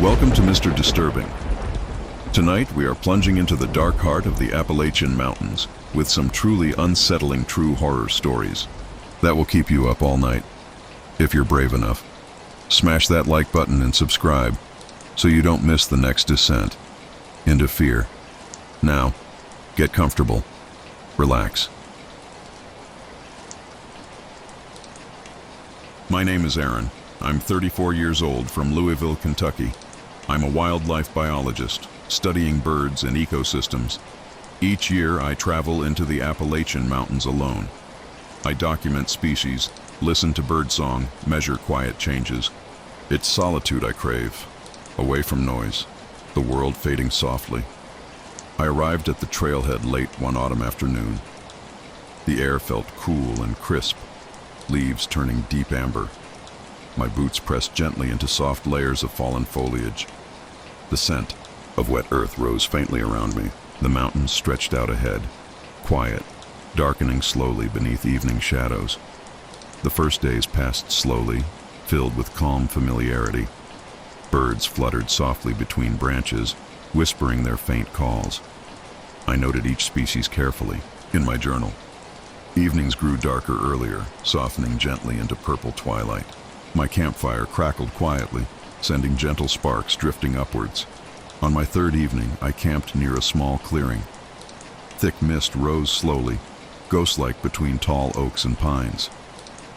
Welcome to Mr. Disturbing. Tonight we are plunging into the dark heart of the Appalachian Mountains with some truly unsettling true horror stories that will keep you up all night, if you're brave enough. Smash that like button and subscribe so you don't miss the next descent into fear. Now, get comfortable, relax. My name is Aaron. I'm 34 years old from Louisville, Kentucky. I'm a wildlife biologist, studying birds and ecosystems. Each year I travel into the Appalachian Mountains alone. I document species, listen to birdsong, measure quiet changes. It's solitude I crave, away from noise, the world fading softly. I arrived at the trailhead late one autumn afternoon. The air felt cool and crisp, leaves turning deep amber. My boots pressed gently into soft layers of fallen foliage. The scent of wet earth rose faintly around me. The mountains stretched out ahead, quiet, darkening slowly beneath evening shadows. The first days passed slowly, filled with calm familiarity. Birds fluttered softly between branches, whispering their faint calls. I noted each species carefully in my journal. Evenings grew darker earlier, softening gently into purple twilight. My campfire crackled quietly, sending gentle sparks drifting upwards. On my third evening, I camped near a small clearing. Thick mist rose slowly, ghost-like between tall oaks and pines.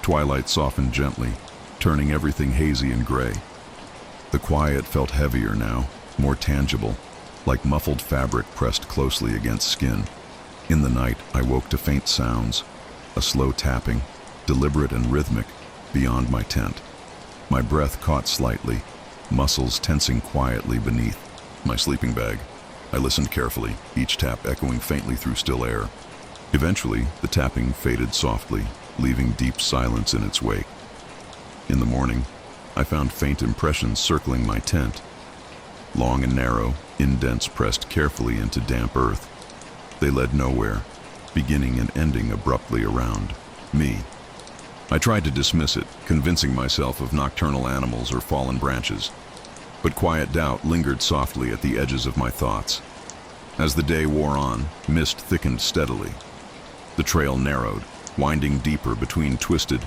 Twilight softened gently, turning everything hazy and gray. The quiet felt heavier now, more tangible, like muffled fabric pressed closely against skin. In the night, I woke to faint sounds, a slow tapping, deliberate and rhythmic, beyond my tent. My breath caught slightly, muscles tensing quietly beneath my sleeping bag. I listened carefully, each tap echoing faintly through still air. Eventually, the tapping faded softly, leaving deep silence in its wake. In the morning, I found faint impressions circling my tent. Long and narrow, indents pressed carefully into damp earth. They led nowhere, beginning and ending abruptly around me. I tried to dismiss it, convincing myself of nocturnal animals or fallen branches. But quiet doubt lingered softly at the edges of my thoughts. As the day wore on, mist thickened steadily. The trail narrowed, winding deeper between twisted,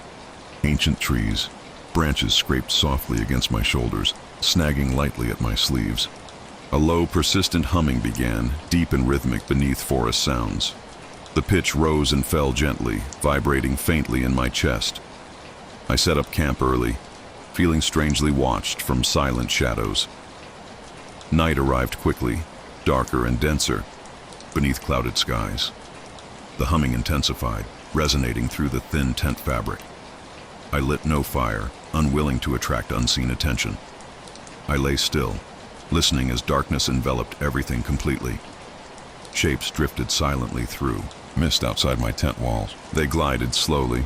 ancient trees. Branches scraped softly against my shoulders, snagging lightly at my sleeves. A low, persistent humming began, deep and rhythmic beneath forest sounds. The pitch rose and fell gently, vibrating faintly in my chest. I set up camp early, feeling strangely watched from silent shadows. Night arrived quickly, darker and denser, beneath clouded skies. The humming intensified, resonating through the thin tent fabric. I lit no fire, unwilling to attract unseen attention. I lay still, listening as darkness enveloped everything completely. Shapes drifted silently through mist outside my tent walls. They glided slowly,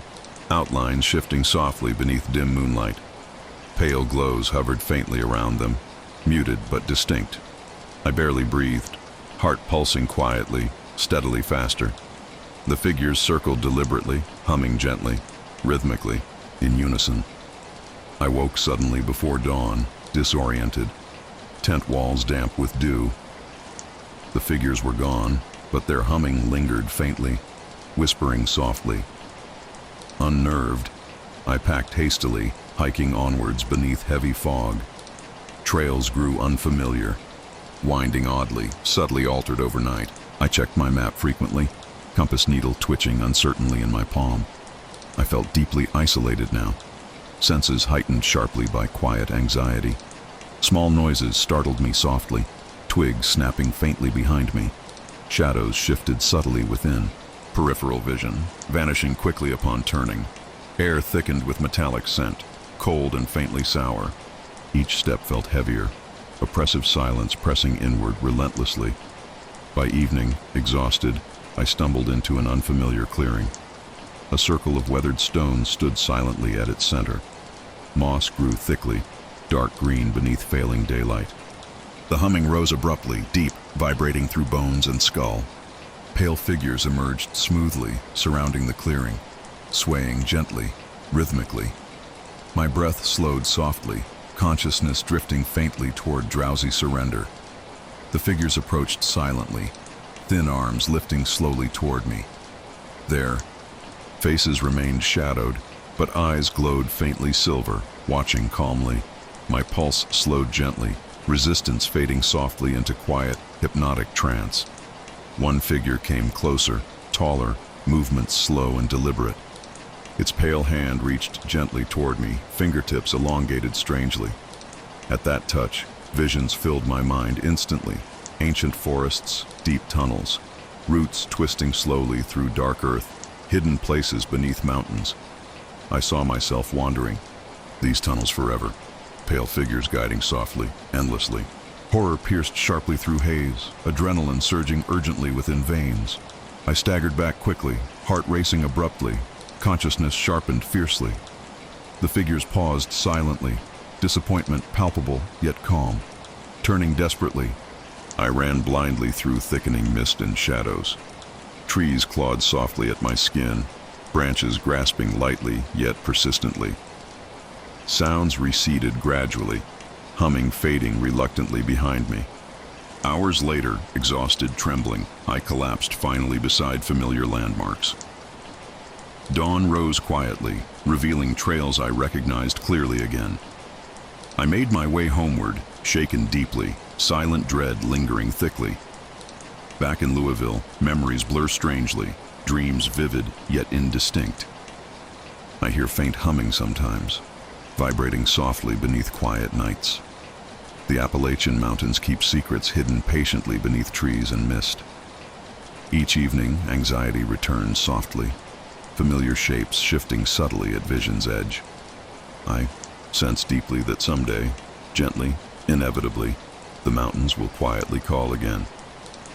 outlines shifting softly beneath dim moonlight. Pale glows hovered faintly around them, muted but distinct. I barely breathed, heart pulsing quietly, steadily faster. The figures circled deliberately, humming gently, rhythmically, in unison. I woke suddenly before dawn, disoriented, tent walls damp with dew. The figures were gone, but their humming lingered faintly, whispering softly. Unnerved, I packed hastily, hiking onwards beneath heavy fog. Trails grew unfamiliar, winding oddly, subtly altered overnight. I checked my map frequently, compass needle twitching uncertainly in my palm. I felt deeply isolated now, senses heightened sharply by quiet anxiety. Small noises startled me softly, twigs snapping faintly behind me. Shadows shifted subtly within, peripheral vision vanishing quickly upon turning. Air thickened with metallic scent, cold and faintly sour. Each step felt heavier, oppressive silence pressing inward relentlessly. By evening, exhausted, I stumbled into an unfamiliar clearing. A circle of weathered stones stood silently at its center. Moss grew thickly, dark green beneath failing daylight. The humming rose abruptly, deep, vibrating through bones and skull. Pale figures emerged smoothly, surrounding the clearing, swaying gently, rhythmically. My breath slowed softly, consciousness drifting faintly toward drowsy surrender. The figures approached silently, thin arms lifting slowly toward me. Their faces remained shadowed, but eyes glowed faintly silver, watching calmly. My pulse slowed gently, resistance fading softly into quiet, hypnotic trance. One figure came closer, taller, movements slow and deliberate. Its pale hand reached gently toward me, fingertips elongated strangely. At that touch, visions filled my mind instantly. Ancient forests, deep tunnels, roots twisting slowly through dark earth, hidden places beneath mountains. I saw myself wandering these tunnels forever, pale figures guiding softly, endlessly. Horror pierced sharply through haze, adrenaline surging urgently within veins. I staggered back quickly, heart racing abruptly, consciousness sharpened fiercely. The figures paused silently, disappointment palpable yet calm. Turning desperately, I ran blindly through thickening mist and shadows. Trees clawed softly at my skin, branches grasping lightly yet persistently. Sounds receded gradually, humming fading reluctantly behind me. Hours later, exhausted, trembling, I collapsed finally beside familiar landmarks. Dawn rose quietly, revealing trails I recognized clearly again. I made my way homeward, shaken deeply, silent dread lingering thickly. Back in Louisville, memories blur strangely, dreams vivid yet indistinct. I hear faint humming sometimes, vibrating softly beneath quiet nights. The Appalachian mountains keep secrets hidden patiently beneath trees and mist. Each evening, anxiety returns softly, familiar shapes shifting subtly at vision's edge. I sense deeply that someday, gently, inevitably, the mountains will quietly call again.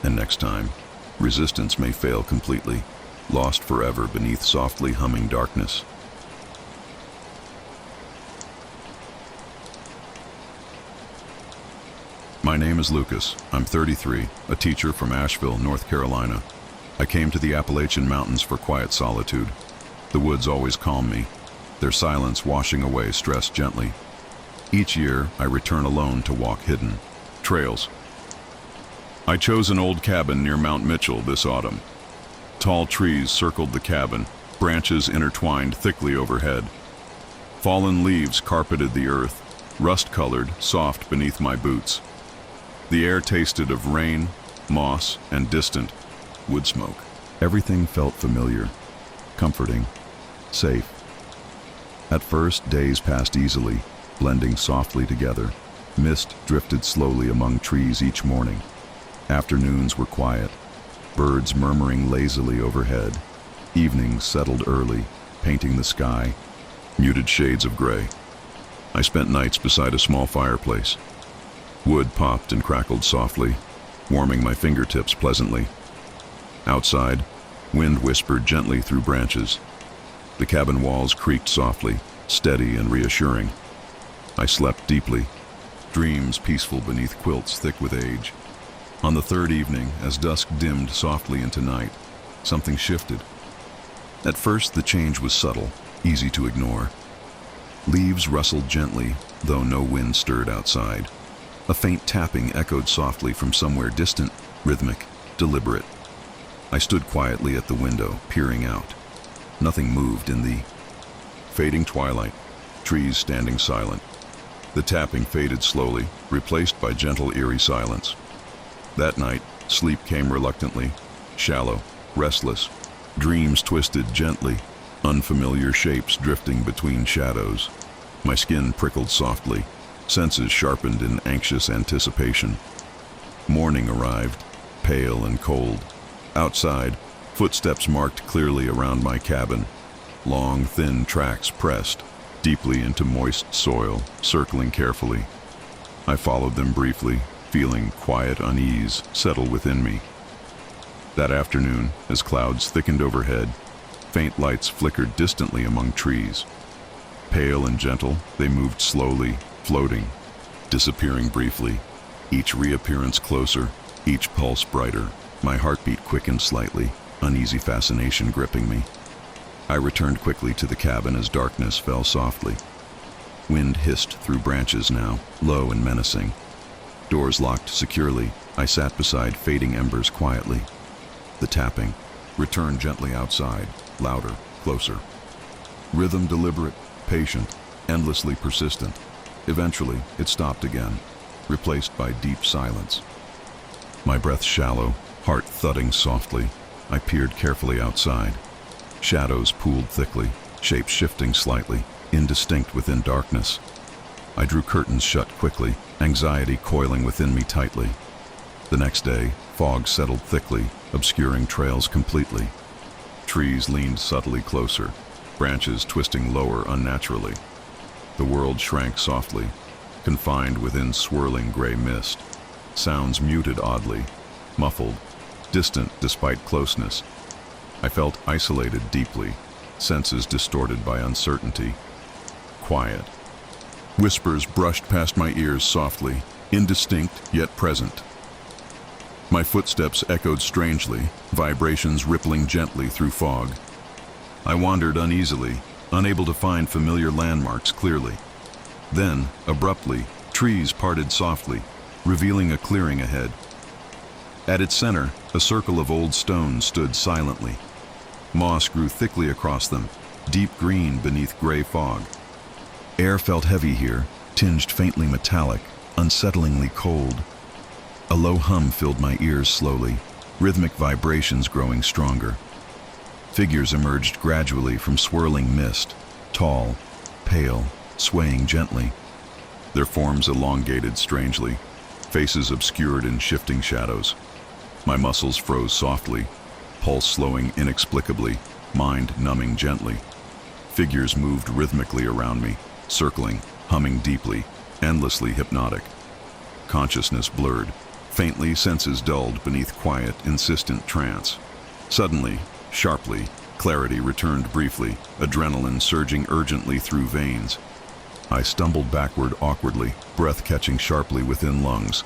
And next time, resistance may fail completely, lost forever beneath softly humming darkness. My name is Lucas. I'm 33, a teacher from Asheville, North Carolina. I came to the Appalachian Mountains for quiet solitude. The woods always calm me, their silence washing away stress gently. Each year, I return alone to walk hidden trails. I chose an old cabin near Mount Mitchell this autumn. Tall trees circled the cabin, branches intertwined thickly overhead. Fallen leaves carpeted the earth, rust-colored, soft beneath my boots. The air tasted of rain, moss, and distant wood smoke. Everything felt familiar, comforting, safe. At first, days passed easily, blending softly together. Mist drifted slowly among trees each morning. Afternoons were quiet, birds murmuring lazily overhead. Evenings settled early, painting the sky, muted shades of gray. I spent nights beside a small fireplace. Wood popped and crackled softly, warming my fingertips pleasantly. Outside, wind whispered gently through branches. The cabin walls creaked softly, steady and reassuring. I slept deeply, dreams peaceful beneath quilts thick with age. On the third evening, as dusk dimmed softly into night, something shifted. At first, the change was subtle, easy to ignore. Leaves rustled gently, though no wind stirred outside. A faint tapping echoed softly from somewhere distant, rhythmic, deliberate. I stood quietly at the window, peering out. Nothing moved in the fading twilight, trees standing silent. The tapping faded slowly, replaced by gentle, eerie silence. That night, sleep came reluctantly, shallow, restless. Dreams twisted gently, unfamiliar shapes drifting between shadows. My skin prickled softly, senses sharpened in anxious anticipation. Morning arrived, pale and cold. Outside, footsteps marked clearly around my cabin. Long, thin tracks pressed deeply into moist soil, circling carefully. I followed them briefly, feeling quiet unease settle within me. That afternoon, as clouds thickened overhead, faint lights flickered distantly among trees. Pale and gentle, they moved slowly, floating, disappearing briefly, each reappearance closer, each pulse brighter. My heartbeat quickened slightly, uneasy fascination gripping me. I returned quickly to the cabin as darkness fell softly. Wind hissed through branches now, low and menacing. Doors locked securely, I sat beside fading embers quietly. The tapping returned gently outside, louder, closer. Rhythm deliberate, patient, endlessly persistent. Eventually, it stopped again, replaced by deep silence. My breath shallow, heart thudding softly, I peered carefully outside. Shadows pooled thickly, shapes shifting slightly, indistinct within darkness. I drew curtains shut quickly, anxiety coiling within me tightly. The next day, fog settled thickly, obscuring trails completely. Trees leaned subtly closer, branches twisting lower unnaturally. The world shrank softly, confined within swirling gray mist. Sounds muted oddly, muffled, distant despite closeness. I felt isolated deeply, senses distorted by uncertainty. Quiet. Whispers brushed past my ears softly, indistinct yet present. My footsteps echoed strangely, vibrations rippling gently through fog. I wandered uneasily, unable to find familiar landmarks clearly. Then, abruptly, trees parted softly, revealing a clearing ahead. At its center, a circle of old stones stood silently. Moss grew thickly across them, deep green beneath gray fog. Air felt heavy here, tinged faintly metallic, unsettlingly cold. A low hum filled my ears slowly, rhythmic vibrations growing stronger. Figures emerged gradually from swirling mist, tall, pale, swaying gently. Their forms elongated strangely, faces obscured in shifting shadows. My muscles froze softly, pulse slowing inexplicably, mind numbing gently. Figures moved rhythmically around me, circling, humming deeply, endlessly hypnotic. Consciousness blurred, faintly senses dulled beneath quiet, insistent trance. Suddenly, sharply, clarity returned briefly, adrenaline surging urgently through veins. I stumbled backward awkwardly, breath catching sharply within lungs.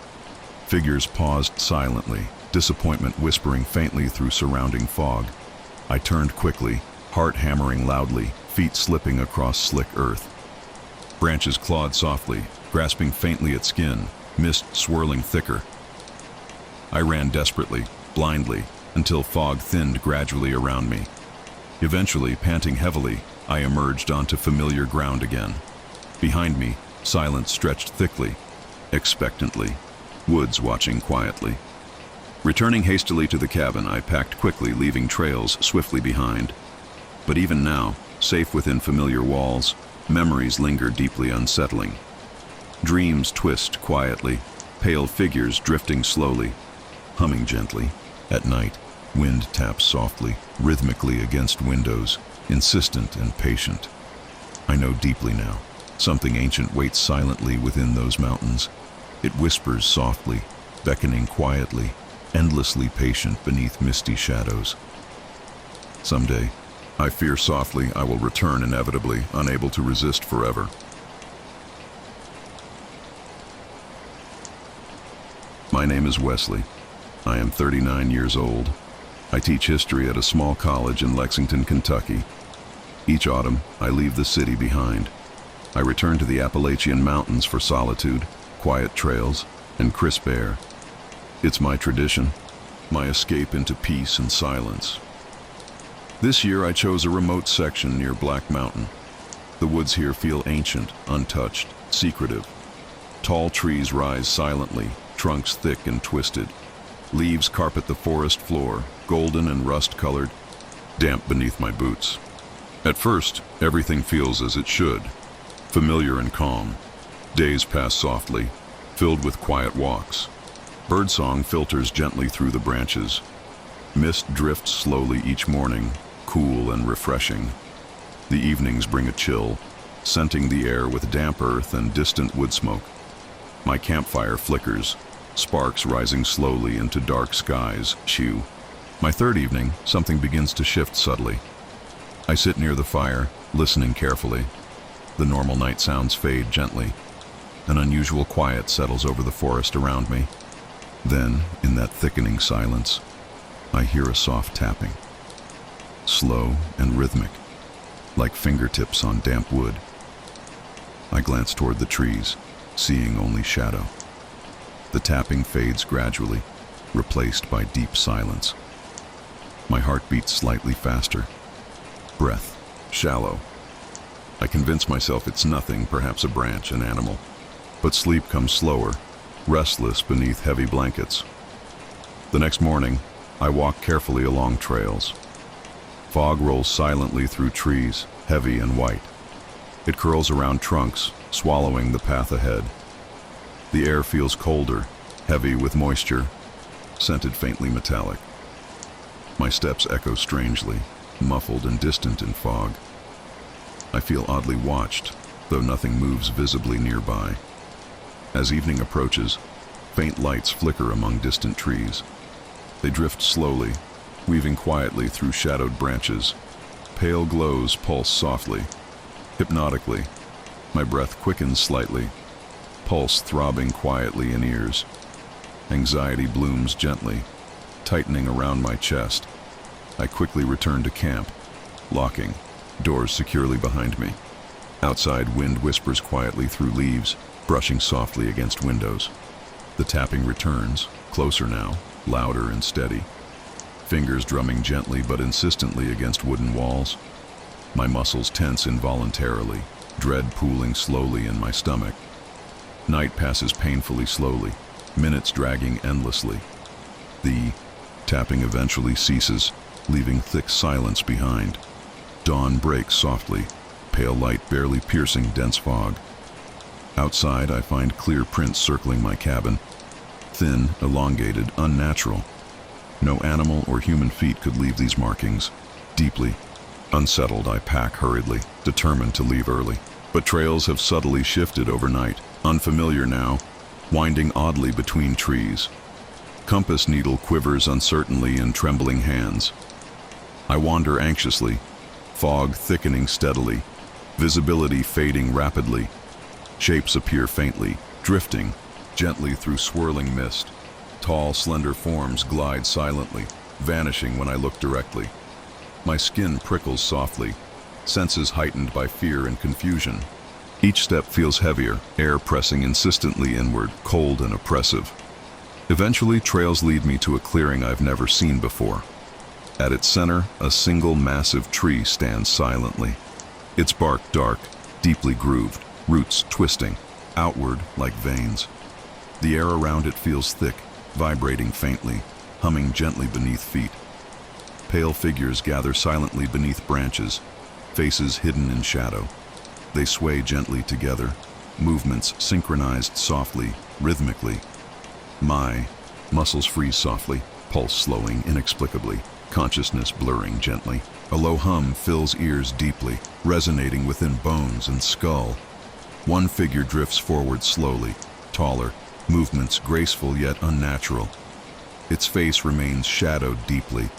Figures paused silently, disappointment whispering faintly through surrounding fog. I turned quickly, heart hammering loudly, feet slipping across slick earth. Branches clawed softly, grasping faintly at skin, mist swirling thicker. I ran desperately, blindly, until fog thinned gradually around me. Eventually, panting heavily, I emerged onto familiar ground again. Behind me, silence stretched thickly, expectantly, woods watching quietly. Returning hastily to the cabin, I packed quickly, leaving trails swiftly behind. But even now, safe within familiar walls, memories linger deeply unsettling. Dreams twist quietly, pale figures drifting slowly, humming gently. At night, wind taps softly, rhythmically against windows, insistent and patient. I know deeply now, something ancient waits silently within those mountains. It whispers softly, beckoning quietly, endlessly patient beneath misty shadows. Someday, I fear softly I will return inevitably, unable to resist forever. My name is Wesley. I am 39 years old. I teach history at a small college in Lexington, Kentucky. Each autumn, I leave the city behind. I return to the Appalachian Mountains for solitude, quiet trails, and crisp air. It's my tradition, my escape into peace and silence. This year I chose a remote section near Black Mountain. The woods here feel ancient, untouched, secretive. Tall trees rise silently, trunks thick and twisted. Leaves carpet the forest floor, golden and rust-colored, damp beneath my boots. At first, everything feels as it should, familiar and calm. Days pass softly, filled with quiet walks. Birdsong filters gently through the branches. Mist drifts slowly each morning, cool and refreshing. The evenings bring a chill, scenting the air with damp earth and distant wood smoke. My campfire flickers, sparks rising slowly into dark skies, chew. My third evening, something begins to shift subtly. I sit near the fire, listening carefully. The normal night sounds fade gently. An unusual quiet settles over the forest around me. Then, in that thickening silence, I hear a soft tapping. Slow and rhythmic, like fingertips on damp wood. I glance toward the trees, seeing only shadow. The tapping fades gradually, replaced by deep silence. My heart beats slightly faster. Breath shallow. I convince myself it's nothing, perhaps a branch, an animal. But sleep comes slower, restless beneath heavy blankets. The next morning, I walk carefully along trails. Fog rolls silently through trees, heavy and white. It curls around trunks, swallowing the path ahead. The air feels colder, heavy with moisture, scented faintly metallic. My steps echo strangely, muffled and distant in fog. I feel oddly watched, though nothing moves visibly nearby. As evening approaches, faint lights flicker among distant trees. They drift slowly, weaving quietly through shadowed branches. Pale glows pulse softly, hypnotically. My breath quickens slightly, pulse throbbing quietly in ears. Anxiety blooms gently, tightening around my chest. I quickly return to camp, locking, doors securely behind me. Outside, wind whispers quietly through leaves, brushing softly against windows. The tapping returns, closer now, louder and steady. Fingers drumming gently but insistently against wooden walls. My muscles tense involuntarily, dread pooling slowly in my stomach. Night passes painfully slowly, minutes dragging endlessly. The tapping eventually ceases, leaving thick silence behind. Dawn breaks softly, pale light barely piercing dense fog. Outside, I find clear prints circling my cabin. Thin, elongated, unnatural. No animal or human feet could leave these markings. Deeply unsettled, I pack hurriedly, determined to leave early. But trails have subtly shifted overnight, unfamiliar now, winding oddly between trees. Compass needle quivers uncertainly in trembling hands. I wander anxiously, fog thickening steadily, visibility fading rapidly. Shapes appear faintly, drifting gently through swirling mist. Tall, slender forms glide silently, vanishing when I look directly. My skin prickles softly, senses heightened by fear and confusion. Each step feels heavier, air pressing insistently inward, cold and oppressive. Eventually, trails lead me to a clearing I've never seen before. At its center, a single massive tree stands silently. Its bark dark, deeply grooved, roots twisting, outward like veins. The air around it feels thick, vibrating faintly, humming gently beneath feet. Pale figures gather silently beneath branches, faces hidden in shadow. They sway gently together, movements synchronized softly, rhythmically. My muscles freeze softly, pulse slowing inexplicably, consciousness blurring gently. A low hum fills ears deeply, resonating within bones and skull. One figure drifts forward slowly, taller, movements graceful yet unnatural. Its face remains shadowed deeply,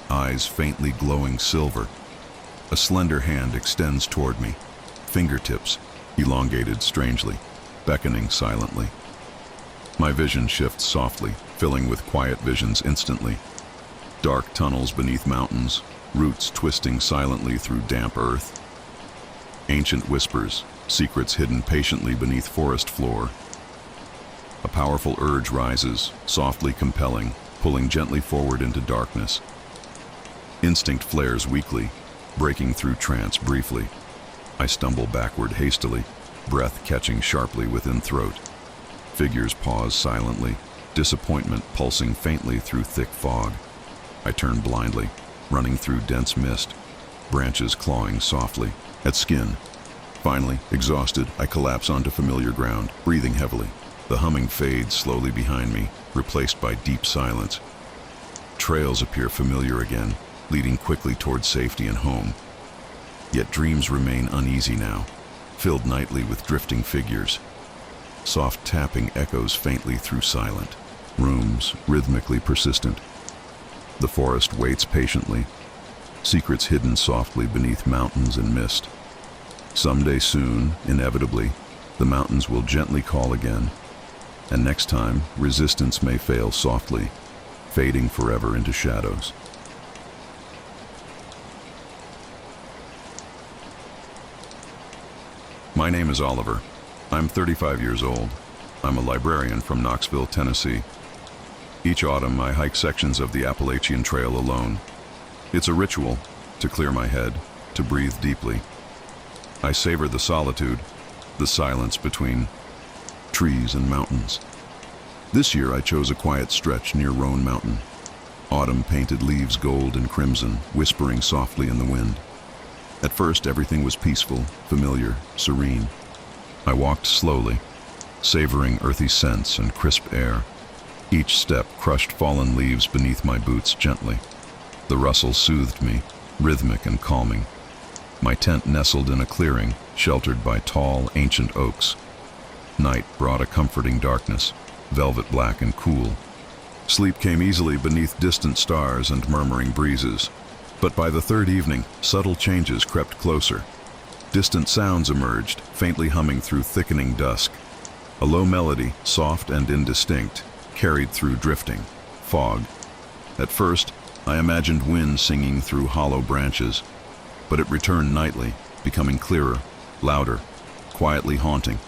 eyes faintly glowing silver. A slender hand extends toward me, fingertips elongated strangely, beckoning silently. My vision shifts softly, filling with quiet visions instantly. Dark tunnels beneath mountains, roots twisting silently through damp earth. Ancient whispers, secrets hidden patiently beneath forest floor. A powerful urge rises, softly compelling, pulling gently forward into darkness. Instinct flares weakly, breaking through trance briefly. I stumble backward hastily, breath catching sharply within throat. Figures pause silently, disappointment pulsing faintly through thick fog. I turn blindly, running through dense mist, branches clawing softly at skin. Finally, exhausted, I collapse onto familiar ground, breathing heavily. The humming fades slowly behind me, replaced by deep silence. Trails appear familiar again, leading quickly toward safety and home. Yet dreams remain uneasy now, filled nightly with drifting figures. Soft tapping echoes faintly through silent rooms, rhythmically persistent. The forest waits patiently, secrets hidden softly beneath mountains and mist. Someday soon, inevitably, the mountains will gently call again, and next time, resistance may fail softly, fading forever into shadows. My My name is Oliver. I'm 35 years old. I'm a librarian from Knoxville, Tennessee. Each autumn, I hike sections of the Appalachian Trail alone. It's a ritual to clear my head, to breathe deeply. I savor the solitude, the silence between trees and mountains. This year, I chose a quiet stretch near Roan Mountain. Autumn painted leaves gold and crimson, whispering softly in the wind. At first, everything was peaceful, familiar, serene. I walked slowly, savoring earthy scents and crisp air. Each step crushed fallen leaves beneath my boots gently. The rustle soothed me, rhythmic and calming. My tent nestled in a clearing, sheltered by tall, ancient oaks. Night brought a comforting darkness, velvet black and cool. Sleep came easily beneath distant stars and murmuring breezes. But by the third evening, subtle changes crept closer. Distant sounds emerged, faintly humming through thickening dusk. A low melody, soft and indistinct, carried through drifting fog. At first, I imagined wind singing through hollow branches, but it returned nightly, becoming clearer, louder, quietly haunting.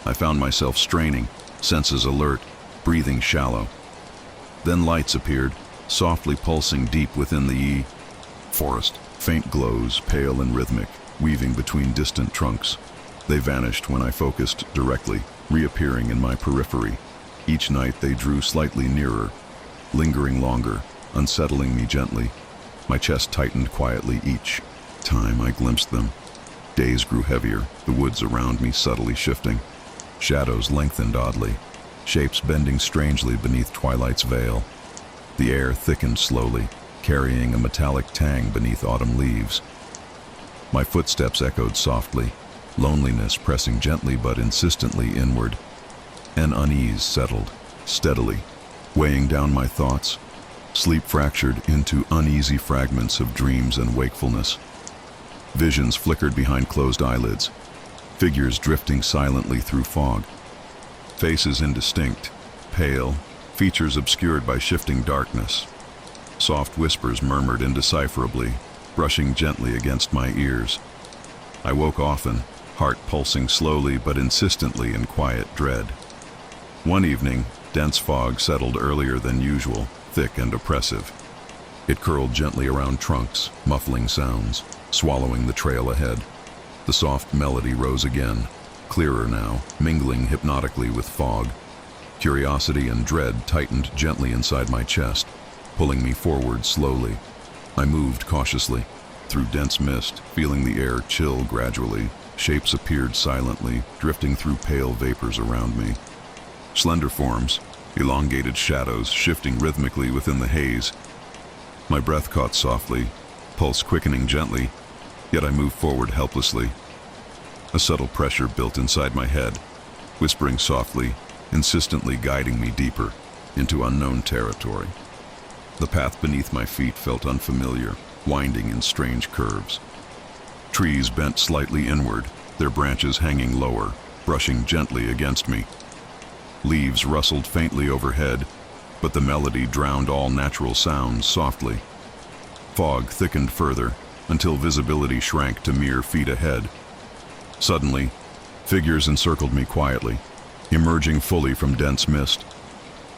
I found myself straining, senses alert, breathing shallow. Then lights appeared, softly pulsing deep within the forest. Faint glows, pale and rhythmic, weaving between distant trunks. They vanished when I focused directly, reappearing in my periphery. Each night they drew slightly nearer, lingering longer, unsettling me gently. My chest tightened quietly each time I glimpsed them. Days grew heavier, the woods around me subtly shifting. Shadows lengthened oddly, shapes bending strangely beneath twilight's veil. The air thickened slowly, carrying a metallic tang beneath autumn leaves. My footsteps echoed softly, loneliness pressing gently but insistently inward. An unease settled, steadily, weighing down my thoughts. Sleep fractured into uneasy fragments of dreams and wakefulness. Visions flickered behind closed eyelids, figures drifting silently through fog. Faces indistinct, pale, features obscured by shifting darkness. Soft whispers murmured indecipherably, brushing gently against my ears. I woke often, heart pulsing slowly but insistently in quiet dread. One evening, dense fog settled earlier than usual, thick and oppressive. It curled gently around trunks, muffling sounds, swallowing the trail ahead. The soft melody rose again, clearer now, mingling hypnotically with fog. Curiosity and dread tightened gently inside my chest, pulling me forward slowly. I moved cautiously, through dense mist, feeling the air chill gradually. Shapes appeared silently, drifting through pale vapors around me. Slender forms, elongated shadows shifting rhythmically within the haze. My breath caught softly, pulse quickening gently, yet I moved forward helplessly. A subtle pressure built inside my head, whispering softly, insistently guiding me deeper into unknown territory. The path beneath my feet felt unfamiliar, winding in strange curves. Trees bent slightly inward, their branches hanging lower, brushing gently against me. Leaves rustled faintly overhead, but the melody drowned all natural sounds softly. Fog thickened further, until visibility shrank to mere feet ahead. Suddenly, figures encircled me quietly, emerging fully from dense mist.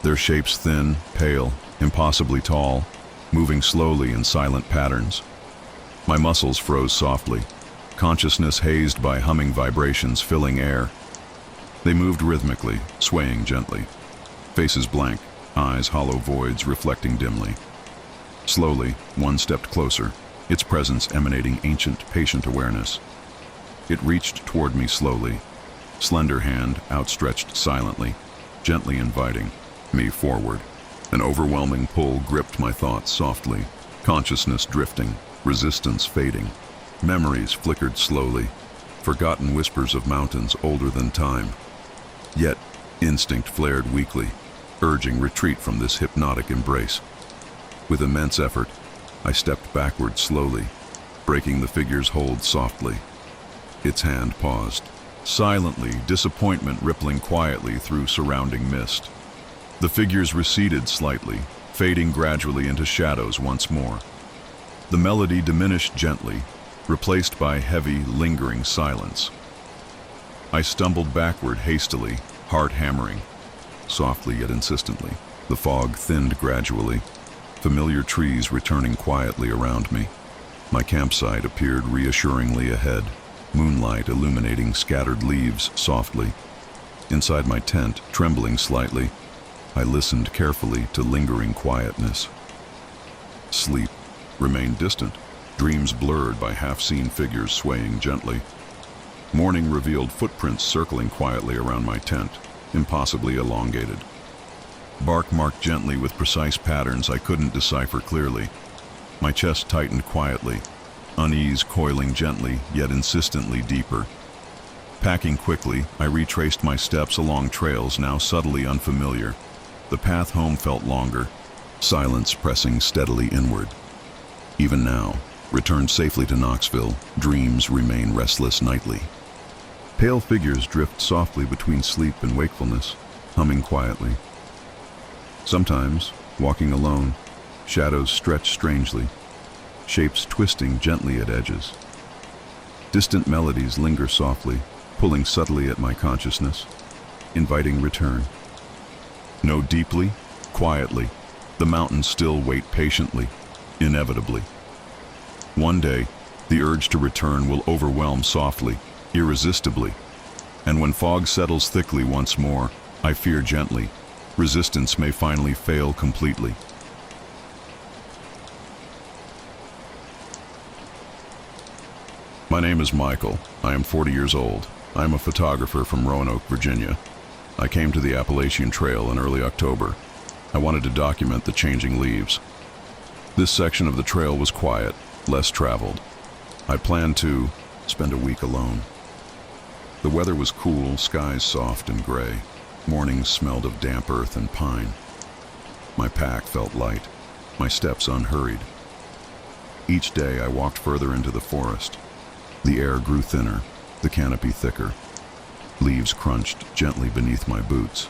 Their shapes thin, pale, impossibly tall, moving slowly in silent patterns. My muscles froze softly, consciousness hazed by humming vibrations filling air. They moved rhythmically, swaying gently. Faces blank, eyes hollow voids reflecting dimly. Slowly, one stepped closer, its presence emanating ancient, patient awareness. It reached toward me slowly, slender hand outstretched silently, gently inviting me forward. An overwhelming pull gripped my thoughts softly, consciousness drifting, resistance fading. Memories flickered slowly, forgotten whispers of mountains older than time. Yet, instinct flared weakly, urging retreat from this hypnotic embrace. With immense effort, I stepped backward slowly, breaking the figure's hold softly. Its hand paused, silently, disappointment rippling quietly through surrounding mist. The figures receded slightly, fading gradually into shadows once more. The melody diminished gently, replaced by heavy, lingering silence. I stumbled backward hastily, heart hammering, softly yet insistently. The fog thinned gradually, familiar trees returning quietly around me. My campsite appeared reassuringly ahead, moonlight illuminating scattered leaves softly. Inside my tent, trembling slightly, I listened carefully to lingering quietness. Sleep remained distant, dreams blurred by half-seen figures swaying gently. Morning revealed footprints circling quietly around my tent, impossibly elongated. Bark marked gently with precise patterns I couldn't decipher clearly. My chest tightened quietly, unease coiling gently yet insistently deeper. Packing quickly, I retraced my steps along trails now subtly unfamiliar. The path home felt longer, silence pressing steadily inward. Even now, returned safely to Knoxville, dreams remain restless nightly. Pale figures drift softly between sleep and wakefulness, humming quietly. Sometimes, walking alone, shadows stretch strangely, shapes twisting gently at edges. Distant melodies linger softly, pulling subtly at my consciousness, inviting return. Know deeply, quietly, the mountains still wait patiently, inevitably. One day, the urge to return will overwhelm softly, irresistibly, and when fog settles thickly once more, I fear gently, resistance may finally fail completely. My name is Michael. I am 40 years old. I am a photographer from Roanoke, Virginia. I came to the Appalachian Trail in early October. I wanted to document the changing leaves. This section of the trail was quiet, less traveled. I planned to spend a week alone. The weather was cool, skies soft and gray. Mornings smelled of damp earth and pine. My pack felt light, my steps unhurried. Each day I walked further into the forest. The air grew thinner, the canopy thicker. Leaves crunched gently beneath my boots.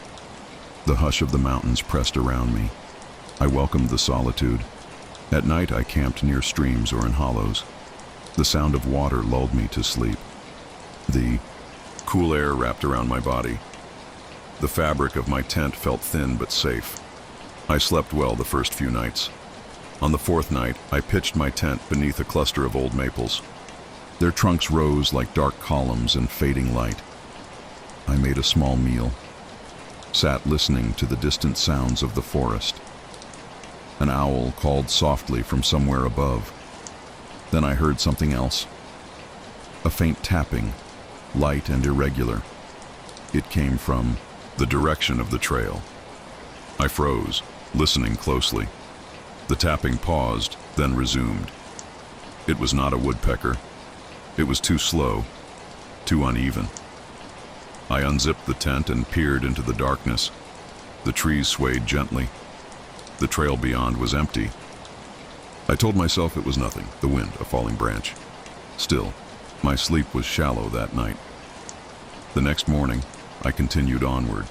The hush of the mountains pressed around me. I welcomed the solitude. At night I camped near streams or in hollows. The sound of water lulled me to sleep. The cool air wrapped around my body. The fabric of my tent felt thin but safe. I slept well the first few nights. On the fourth night, I pitched my tent beneath a cluster of old maples. Their trunks rose like dark columns in fading light. I made a small meal, sat listening to the distant sounds of the forest. An owl called softly from somewhere above. Then I heard something else. A faint tapping, light and irregular. It came from the direction of the trail. I froze, listening closely. The tapping paused, then resumed. It was not a woodpecker. It was too slow, too uneven. I unzipped the tent and peered into the darkness. The trees swayed gently. The trail beyond was empty. I told myself it was nothing, the wind, a falling branch. Still, my sleep was shallow that night. The next morning, I continued onward.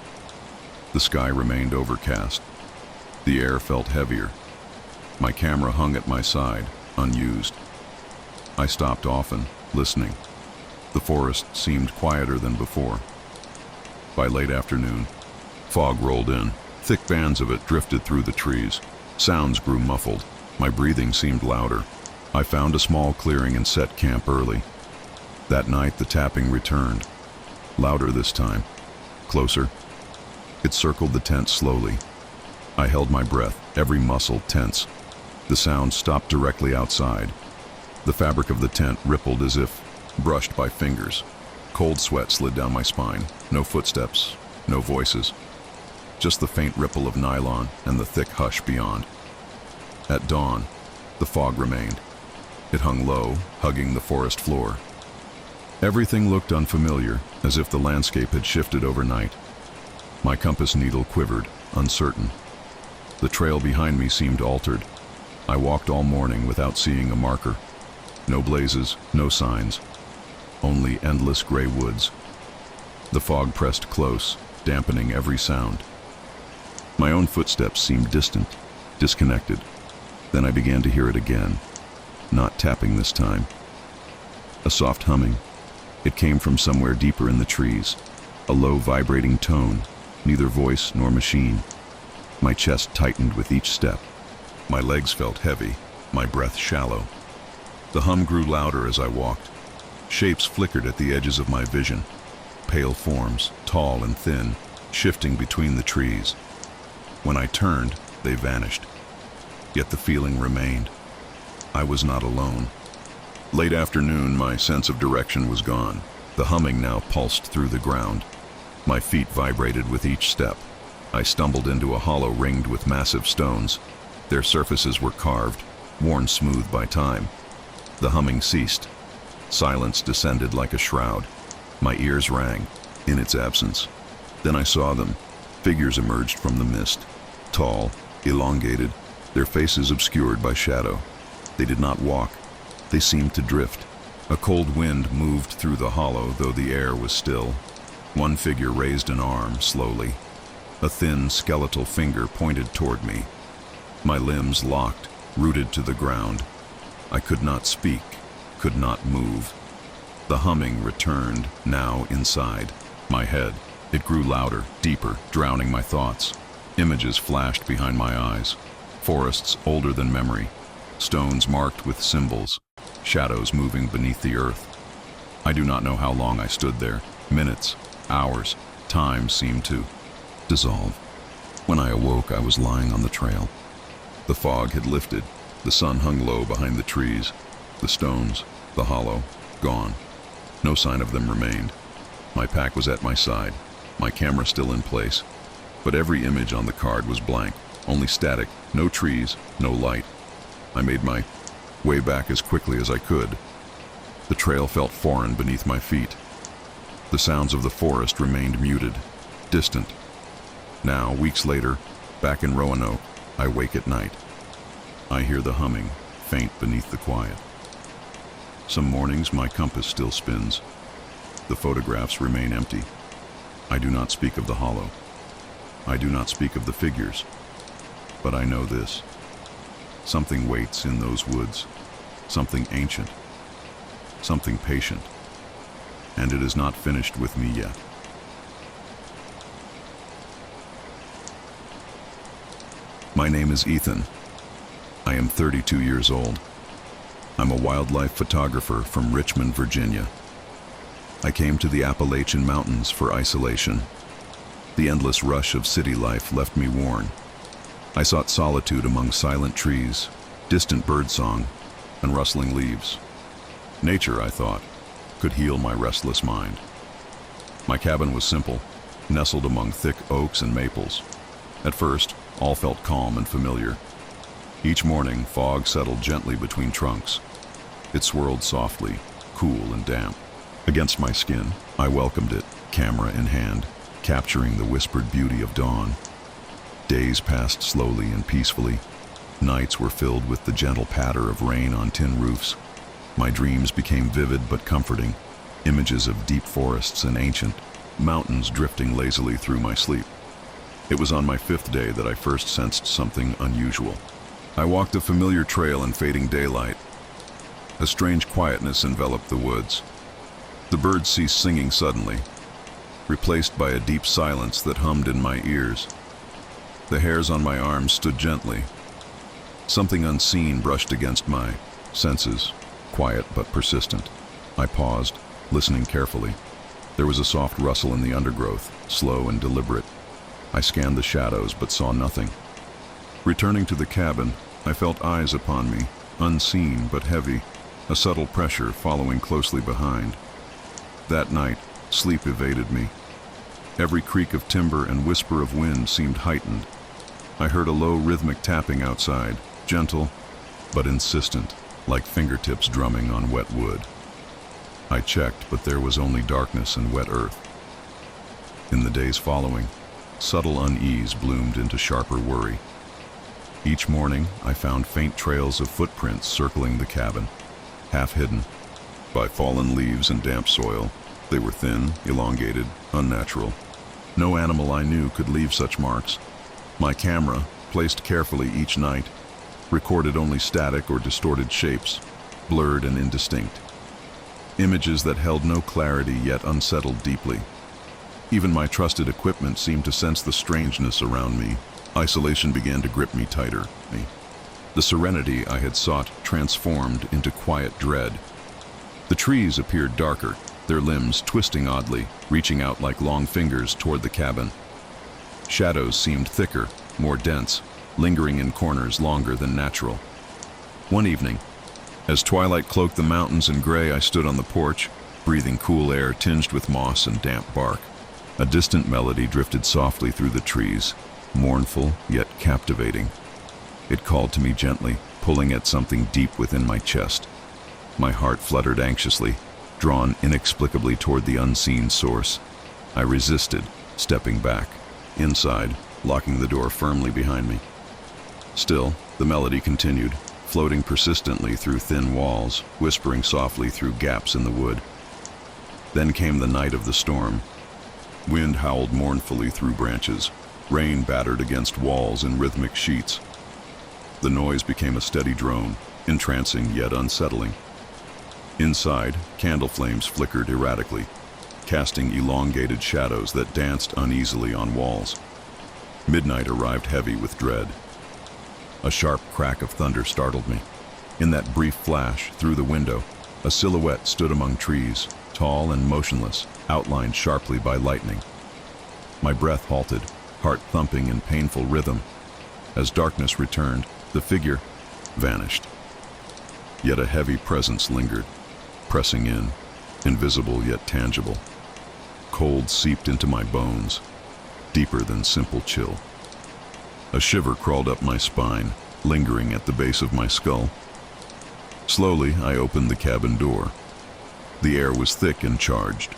The sky remained overcast. The air felt heavier. My camera hung at my side, unused. I stopped often, listening. The forest seemed quieter than before. By late afternoon, fog rolled in. Thick bands of it drifted through the trees. Sounds grew muffled. My breathing seemed louder. I found a small clearing and set camp early. That night, the tapping returned. Louder this time. Closer. It circled the tent slowly. I held my breath, every muscle tense. The sound stopped directly outside. The fabric of the tent rippled as if brushed by fingers. Cold sweat slid down my spine. No footsteps, no voices. Just the faint ripple of nylon and the thick hush beyond. At dawn, the fog remained. It hung low, hugging the forest floor. Everything looked unfamiliar, as if the landscape had shifted overnight. My compass needle quivered, uncertain. The trail behind me seemed altered. I walked all morning without seeing a marker. No blazes, no signs. Only endless gray woods. The fog pressed close, dampening every sound. My own footsteps seemed distant, disconnected. Then I began to hear it again, not tapping this time. A soft humming, It came from somewhere deeper in the trees, a low vibrating tone, neither voice nor machine. My chest tightened with each step. My legs felt heavy, my breath shallow. The hum grew louder as I walked. Shapes flickered at the edges of my vision, pale forms, tall and thin, shifting between the trees. When I turned, they vanished. Yet the feeling remained. I was not alone. Late afternoon, my sense of direction was gone. The humming now pulsed through the ground. My feet vibrated with each step. I stumbled into a hollow ringed with massive stones. Their surfaces were carved, worn smooth by time. The humming ceased. Silence descended like a shroud. My ears rang, in its absence. Then I saw them. Figures emerged from the mist. Tall, elongated, their faces obscured by shadow. They did not walk. They seemed to drift. A cold wind moved through the hollow, though the air was still. One figure raised an arm, slowly. A thin, skeletal finger pointed toward me. My limbs locked, rooted to the ground. I could not speak, could not move. The humming returned, now inside my head. It grew louder, deeper, drowning my thoughts. Images flashed behind my eyes. Forests older than memory. Stones marked with symbols. Shadows moving beneath the earth. I do not know how long I stood there. Minutes, hours, time seemed to dissolve. When I awoke, I was lying on the trail. The fog had lifted. The sun hung low behind the trees. The stones, the hollow, gone. No sign of them remained. My pack was at my side, my camera still in place. But every image on the card was blank, only static, no trees, no light. I made my way back as quickly as I could. The trail felt foreign beneath my feet. The sounds of the forest remained muted, distant. Now, weeks later, back in Roanoke, I wake at night. I hear the humming, faint beneath the quiet. Some mornings my compass still spins. The photographs remain empty. I do not speak of the hollow. I do not speak of the figures. But I know this. Something waits in those woods. Something ancient. Something patient. And it is not finished with me yet. My name is Ethan. I am 32 years old. I'm a wildlife photographer from Richmond, Virginia. I came to the Appalachian Mountains for isolation. The endless rush of city life left me worn. I sought solitude among silent trees, distant birdsong, and rustling leaves. Nature, I thought, could heal my restless mind. My cabin was simple, nestled among thick oaks and maples. At first, all felt calm and familiar. Each morning, fog settled gently between trunks. It swirled softly, cool and damp. Against my skin, I welcomed it, camera in hand, capturing the whispered beauty of dawn. Days passed slowly and peacefully. Nights were filled with the gentle patter of rain on tin roofs. My dreams became vivid but comforting, images of deep forests and ancient mountains drifting lazily through my sleep. It was on my 5th day that I first sensed something unusual. I walked a familiar trail in fading daylight. A strange quietness enveloped the woods. The birds ceased singing suddenly, replaced by a deep silence that hummed in my ears. The hairs on my arms stood gently. Something unseen brushed against my senses, quiet but persistent. I paused, listening carefully. There was a soft rustle in the undergrowth, slow and deliberate. I scanned the shadows but saw nothing. Returning to the cabin, I felt eyes upon me, unseen but heavy, a subtle pressure following closely behind. That night, sleep evaded me. Every creak of timber and whisper of wind seemed heightened. I heard a low rhythmic tapping outside, gentle but insistent, like fingertips drumming on wet wood. I checked, but there was only darkness and wet earth. In the days following, subtle unease bloomed into sharper worry. Each morning, I found faint trails of footprints circling the cabin, half hidden by fallen leaves and damp soil. They were thin, elongated, unnatural. No animal I knew could leave such marks. My camera, placed carefully each night, recorded only static or distorted shapes, blurred and indistinct. images that held no clarity yet unsettled deeply. Even my trusted equipment seemed to sense the strangeness around me. Isolation began to grip me tighter. The serenity I had sought transformed into quiet dread. The trees appeared darker, their limbs twisting oddly, reaching out like long fingers toward the cabin. Shadows seemed thicker, more dense, lingering in corners longer than natural. One evening, as twilight cloaked the mountains in gray, I stood on the porch, breathing cool air tinged with moss and damp bark. A distant melody drifted softly through the trees, mournful yet captivating. It called to me gently, pulling at something deep within my chest. My heart fluttered anxiously, drawn inexplicably toward the unseen source. I resisted, stepping back, inside, locking the door firmly behind me. Still, the melody continued, floating persistently through thin walls, whispering softly through gaps in the wood. Then came the night of the storm. Wind howled mournfully through branches. Rain battered against walls in rhythmic sheets. The noise became a steady drone, entrancing yet unsettling. Inside, candle flames flickered erratically, casting elongated shadows that danced uneasily on walls. Midnight arrived heavy with dread. A sharp crack of thunder startled me. In that brief flash, through the window, a silhouette stood among trees, tall and motionless, outlined sharply by lightning. My breath halted, heart thumping in painful rhythm. As darkness returned, the figure vanished. Yet a heavy presence lingered, pressing in, invisible yet tangible. Cold seeped into my bones, deeper than simple chill. A shiver crawled up my spine, lingering at the base of my skull. Slowly, I opened the cabin door. The air was thick and charged.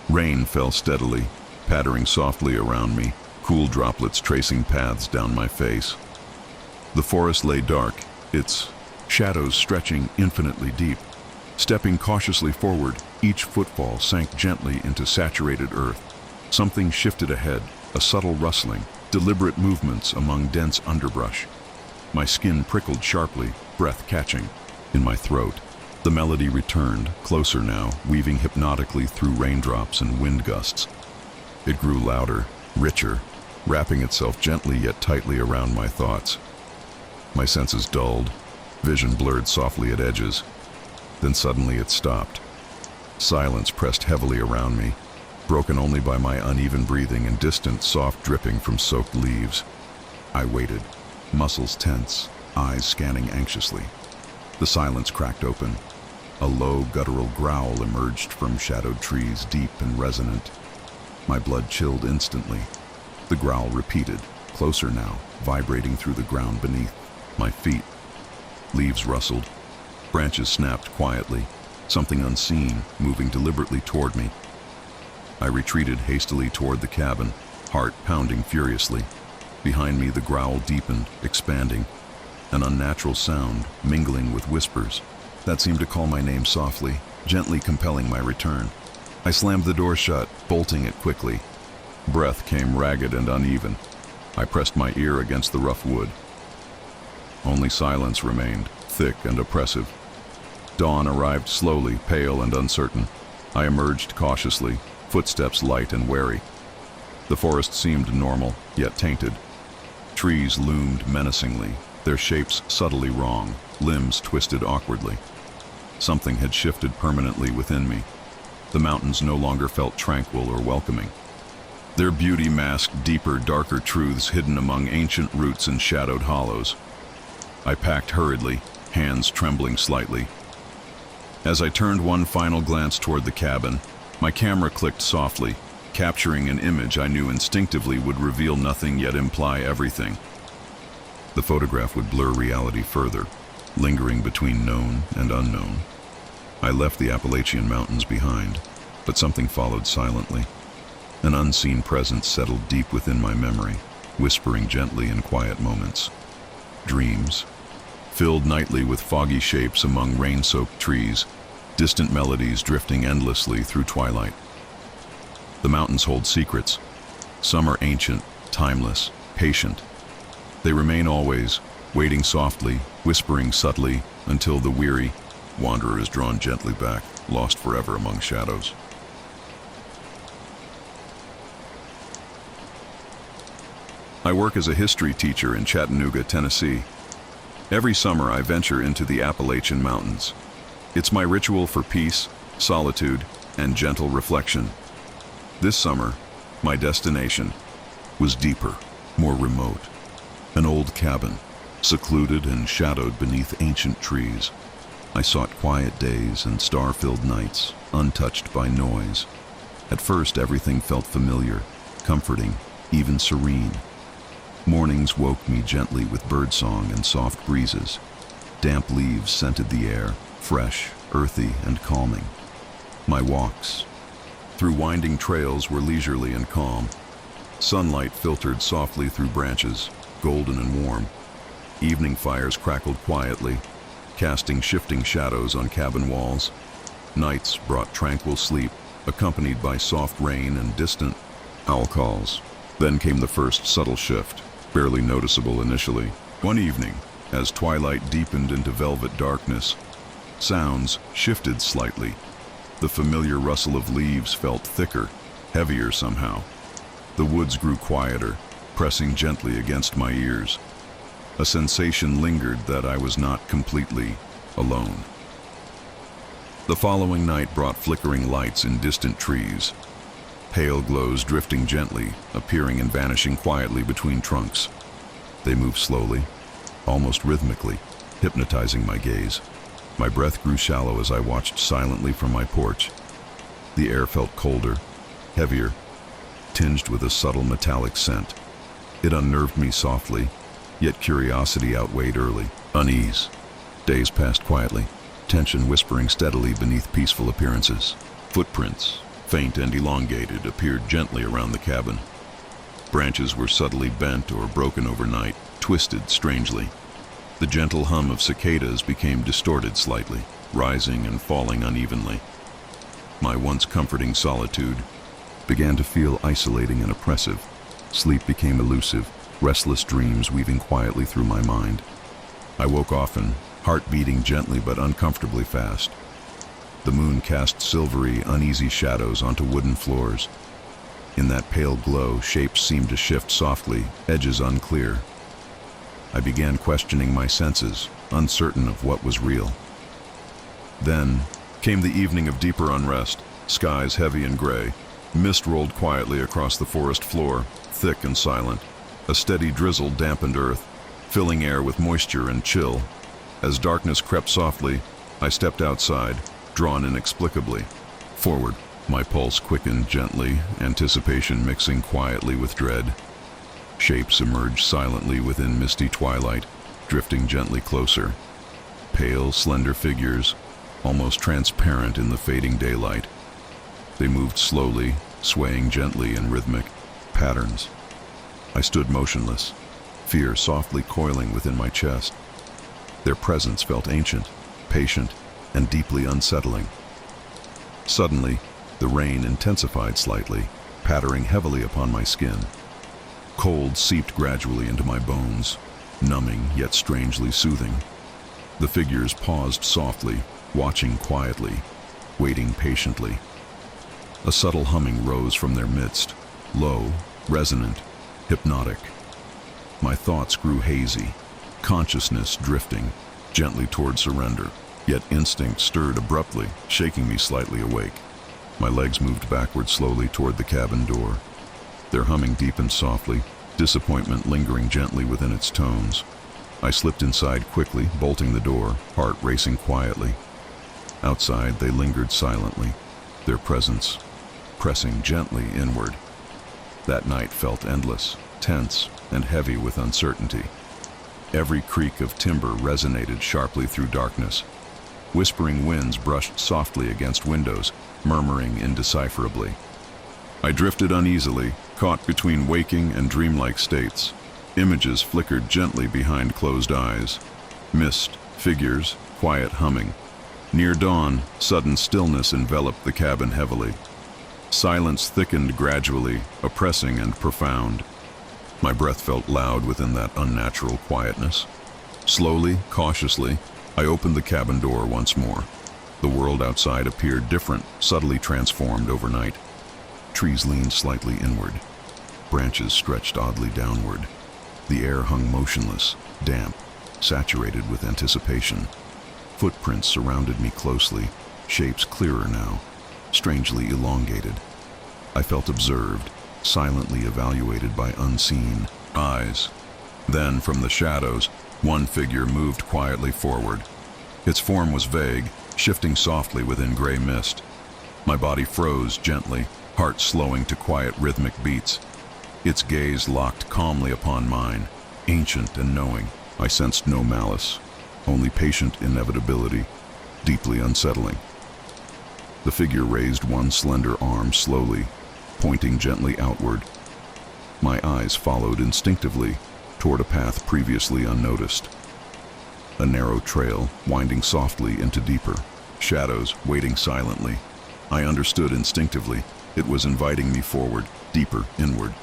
Rain fell steadily, pattering softly around me, cool droplets tracing paths down my face. The forest lay dark, its shadows stretching infinitely deep. Stepping cautiously forward, each footfall sank gently into saturated earth. Something shifted ahead, a subtle rustling, deliberate movements among dense underbrush. My skin prickled sharply, breath catching. In my throat, the melody returned, closer now, weaving hypnotically through raindrops and wind gusts. It grew louder, richer, wrapping itself gently yet tightly around my thoughts. My senses dulled, vision blurred softly at edges. Then suddenly it stopped. Silence pressed heavily around me, broken only by my uneven breathing and distant, soft dripping from soaked leaves. I waited, muscles tense, eyes scanning anxiously. The silence cracked open. A low, guttural growl emerged from shadowed trees, deep and resonant. My blood chilled instantly. The growl repeated, closer now, vibrating through the ground beneath my feet. Leaves rustled. Branches snapped quietly, something unseen moving deliberately toward me. I retreated hastily toward the cabin, heart pounding furiously. Behind me the growl deepened, expanding, an unnatural sound mingling with whispers that seemed to call my name softly, gently compelling my return. I slammed the door shut, bolting it quickly. Breath came ragged and uneven. I pressed my ear against the rough wood. Only silence remained, thick and oppressive. Dawn arrived slowly, pale and uncertain. I emerged cautiously, footsteps light and wary. The forest seemed normal, yet tainted. Trees loomed menacingly, their shapes subtly wrong, limbs twisted awkwardly. Something had shifted permanently within me. The mountains no longer felt tranquil or welcoming. Their beauty masked deeper, darker truths hidden among ancient roots and shadowed hollows. I packed hurriedly, hands trembling slightly. As I turned one final glance toward the cabin, my camera clicked softly, capturing an image I knew instinctively would reveal nothing yet imply everything. The photograph would blur reality further, lingering between known and unknown. I left the Appalachian mountains behind, but something followed silently. An unseen presence settled deep within my memory, whispering gently in quiet moments. Dreams, filled nightly with foggy shapes among rain-soaked trees, distant melodies drifting endlessly through twilight. The mountains hold secrets. Some are ancient, timeless, patient. They remain always, waiting softly, whispering subtly, until the weary wanderer is drawn gently back. lost forever among shadows. I work as a history teacher in Chattanooga, Tennessee. Every summer I venture into the Appalachian Mountains. It's my ritual for peace, solitude, and gentle reflection. This summer, my destination was deeper, more remote. An old cabin, secluded and shadowed beneath ancient trees. I sought quiet days and star-filled nights, untouched by noise. At first, everything felt familiar, comforting, even serene. Mornings woke me gently with birdsong and soft breezes. Damp leaves scented the air, fresh, earthy, and calming. My walks through winding trails were leisurely and calm. Sunlight filtered softly through branches, golden and warm. Evening fires crackled quietly, casting shifting shadows on cabin walls. Nights brought tranquil sleep, accompanied by soft rain and distant owl calls. Then came the first subtle shift, barely noticeable initially. One evening, as twilight deepened into velvet darkness, sounds shifted slightly. The familiar rustle of leaves felt thicker, heavier somehow. The woods grew quieter, pressing gently against my ears. A sensation lingered that I was not completely alone. The following night brought flickering lights in distant trees, pale glows drifting gently, appearing and vanishing quietly between trunks. They moved slowly, almost rhythmically, hypnotizing my gaze. My breath grew shallow as I watched silently from my porch. The air felt colder, heavier, tinged with a subtle metallic scent. It unnerved me softly, yet curiosity outweighed early unease. Days passed quietly, tension whispering steadily beneath peaceful appearances. Footprints, faint and elongated, appeared gently around the cabin. Branches were subtly bent or broken overnight, twisted strangely. The gentle hum of cicadas became distorted slightly, rising and falling unevenly. My once comforting solitude began to feel isolating and oppressive. Sleep became elusive, restless dreams weaving quietly through my mind. I woke often, heart beating gently but uncomfortably fast. The moon cast silvery, uneasy shadows onto wooden floors. In that pale glow, shapes seemed to shift softly, edges unclear. I began questioning my senses, uncertain of what was real. Then came the evening of deeper unrest, skies heavy and gray. Mist rolled quietly across the forest floor, thick and silent. A steady drizzle dampened earth, filling air with moisture and chill. As darkness crept softly, I stepped outside, drawn inexplicably forward. My pulse quickened gently, anticipation mixing quietly with dread. Shapes emerged silently within misty twilight, drifting gently closer. Pale, slender figures, almost transparent in the fading daylight. They moved slowly, swaying gently in rhythmic patterns. I stood motionless, fear softly coiling within my chest. Their presence felt ancient, patient, and deeply unsettling. Suddenly, the rain intensified slightly, pattering heavily upon my skin. Cold seeped gradually into my bones, numbing yet strangely soothing. The figures paused softly, watching quietly, waiting patiently. A subtle humming rose from their midst, low, resonant, hypnotic. My thoughts grew hazy, consciousness drifting gently toward surrender, yet instinct stirred abruptly, shaking me slightly awake. My legs moved backward slowly toward the cabin door. Their humming deepened softly, disappointment lingering gently within its tones. I slipped inside quickly, bolting the door, heart racing quietly. Outside, they lingered silently, their presence pressing gently inward. That night felt endless, tense, and heavy with uncertainty. Every creak of timber resonated sharply through darkness. Whispering winds brushed softly against windows, murmuring indecipherably. I drifted uneasily, caught between waking and dreamlike states. Images flickered gently behind closed eyes. Mist, figures, quiet humming. Near dawn, sudden stillness enveloped the cabin heavily. Silence thickened gradually, oppressing and profound. My breath felt loud within that unnatural quietness. Slowly, cautiously, I opened the cabin door once more. The world outside appeared different, subtly transformed overnight. Trees leaned slightly inward. Branches stretched oddly downward. The air hung motionless, damp, saturated with anticipation. Footprints surrounded me closely, shapes clearer now, strangely elongated. I felt observed, silently evaluated by unseen eyes. Then, from the shadows, one figure moved quietly forward. Its form was vague, shifting softly within gray mist. My body froze gently, heart slowing to quiet rhythmic beats. Its gaze locked calmly upon mine, ancient and knowing. I sensed no malice, only patient inevitability, deeply unsettling. The figure raised one slender arm slowly, pointing gently outward. My eyes followed instinctively toward a path previously unnoticed. A narrow trail winding softly into deeper shadows, waiting silently. I understood instinctively it was inviting me forward, deeper inward.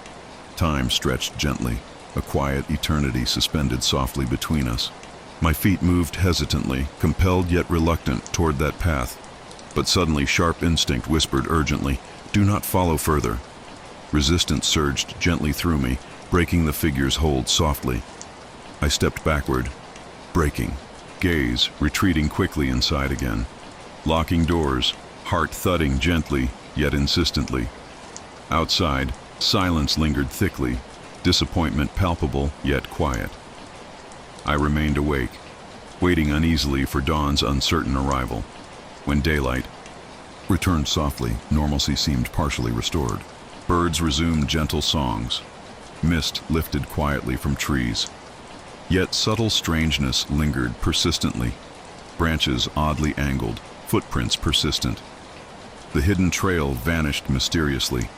Time stretched gently, a quiet eternity suspended softly between us. My feet moved hesitantly, compelled yet reluctant toward that path. But suddenly sharp instinct whispered urgently, "Do not follow further." Resistance surged gently through me, breaking the figure's hold softly. I stepped backward, braking, gaze retreating quickly inside again. Locking doors, heart thudding gently yet insistently. Outside, silence lingered thickly, disappointment palpable yet quiet. I remained awake, waiting uneasily for dawn's uncertain arrival. When daylight returned softly, normalcy seemed partially restored. Birds resumed gentle songs. Mist lifted quietly from trees. Yet subtle strangeness lingered persistently. Branches oddly angled, footprints persistent. The hidden trail vanished mysteriously,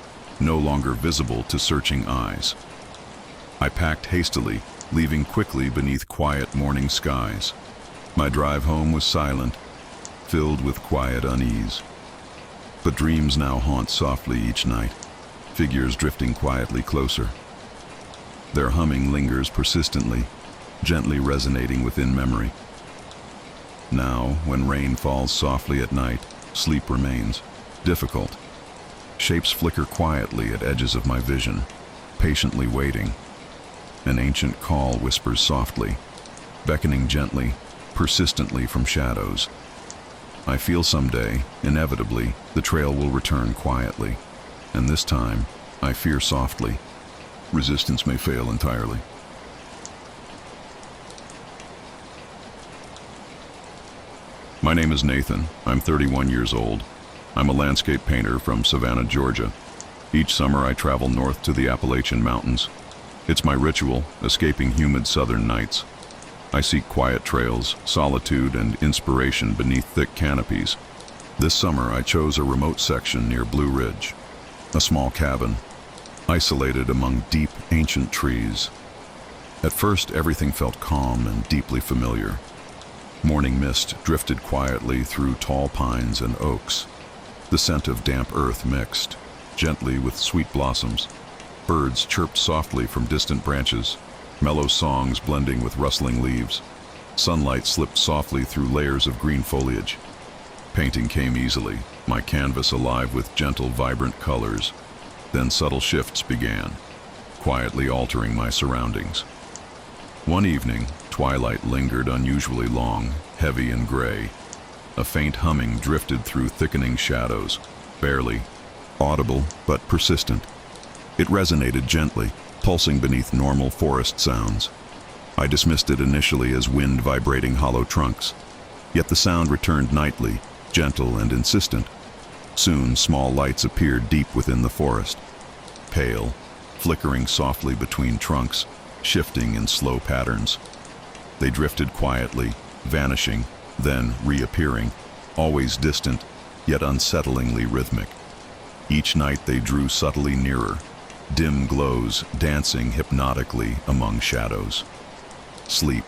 no longer visible to searching eyes. I packed hastily, leaving quickly beneath quiet morning skies. My drive home was silent, filled with quiet unease. But dreams now haunt softly each night, figures drifting quietly closer. Their humming lingers persistently, gently resonating within memory. Now, when rain falls softly at night, sleep remains difficult. Shapes flicker quietly at edges of my vision, patiently waiting. An ancient call whispers softly, beckoning gently, persistently from shadows. I feel someday, inevitably, the trail will return quietly, and this time, I fear softly. Resistance may fail entirely. My name is Nathan. I'm 31 years old. I'm a landscape painter from Savannah, Georgia. Each summer I travel north to the Appalachian Mountains. It's my ritual, escaping humid southern nights. I seek quiet trails, solitude, and inspiration beneath thick canopies. This summer I chose a remote section near Blue Ridge, a small cabin, isolated among deep, ancient trees. At first, everything felt calm and deeply familiar. Morning mist drifted quietly through tall pines and oaks. The scent of damp earth mixed, gently with sweet blossoms. Birds chirped softly from distant branches, mellow songs blending with rustling leaves. Sunlight slipped softly through layers of green foliage. Painting came easily, my canvas alive with gentle, vibrant colors. Then subtle shifts began, quietly altering my surroundings. One evening, twilight lingered unusually long, heavy and gray. A faint humming drifted through thickening shadows, barely audible but persistent. It resonated gently, pulsing beneath normal forest sounds. I dismissed it initially as wind vibrating hollow trunks, yet the sound returned nightly, gentle and insistent. Soon, small lights appeared deep within the forest, pale, flickering softly between trunks, shifting in slow patterns. They drifted quietly, vanishing, then reappearing, always distant, yet unsettlingly rhythmic. Each night they drew subtly nearer, dim glows dancing hypnotically among shadows. Sleep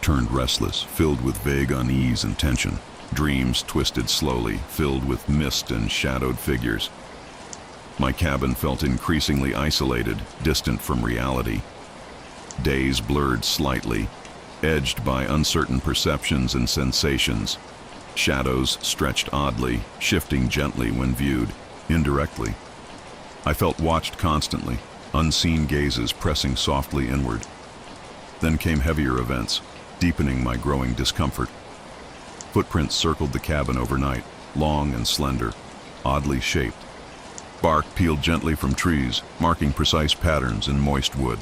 turned restless, filled with vague unease and tension. Dreams twisted slowly, filled with mist and shadowed figures. My cabin felt increasingly isolated, distant from reality. Days blurred slightly, edged by uncertain perceptions and sensations. Shadows stretched oddly, shifting gently when viewed, indirectly. I felt watched constantly, unseen gazes pressing softly inward. Then came heavier events, deepening my growing discomfort. Footprints circled the cabin overnight, long and slender, oddly shaped. Bark peeled gently from trees, marking precise patterns in moist wood.